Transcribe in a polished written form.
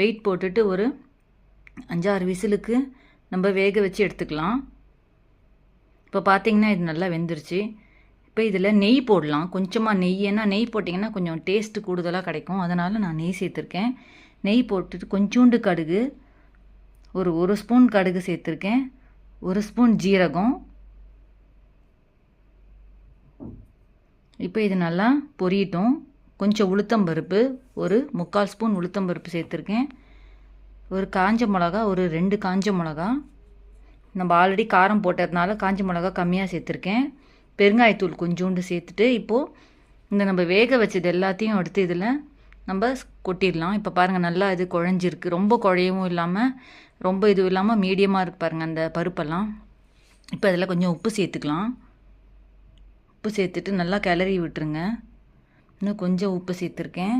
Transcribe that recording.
Wait போட்டுட்டு ஒரு 5-6 விசிலுக்கு நம்ம வேக வச்சு எடுத்துக்கலாம். இப்போ பார்த்தீங்கன்னா இது நல்லா வெந்துருச்சு. இப்போ இதில் நெய் போடலாம். கொஞ்சமாக நெய், ஏன்னா நெய் போட்டிங்கன்னா கொஞ்சம் டேஸ்ட்டு கூடுதலாக கிடைக்கும். அதனால் நான் நெய் சேர்த்துருக்கேன். நெய் போட்டுட்டு கொஞ்சோண்டு கடுகு, ஒரு ஸ்பூன் கடுகு சேர்த்துருக்கேன். 1 ஸ்பூன் ஜீரகம். இப்போ இது நல்லா பொரியட்டும். கொஞ்சம் உளுத்தம்பருப்பு, ஒரு 3/4 ஸ்பூன் உளுத்தம்பருப்பு சேர்த்துருக்கேன். ஒரு காஞ்ச மிளகா, ஒரு 2 காஞ்ச மிளகா. நம்ம ஆல்ரெடி காரம் போட்டதுனால காஞ்ச மிளகா கம்மியாக சேர்த்துருக்கேன். பெருங்காயத்தூள் கொஞ்சோண்டு சேர்த்துட்டு இப்போது இந்த நம்ம வேக வச்சது எல்லாத்தையும் எடுத்து இதில் நம்ம கொட்டிடலாம். இப்போ பாருங்கள் நல்லா இது குழஞ்சிருக்கு. ரொம்ப குழையவும் இல்லாமல் ரொம்ப இதுவும் இல்லாமல் மீடியமாக இருக்குது பாருங்கள் அந்த பருப்பெல்லாம். இப்போ அதில் கொஞ்சம் உப்பு சேர்த்துக்கலாம். உப்பு சேர்த்துட்டு நல்லா கிளறி விட்டுருங்க. இன்னும் கொஞ்சம் உப்பு சேர்த்துருக்கேன்.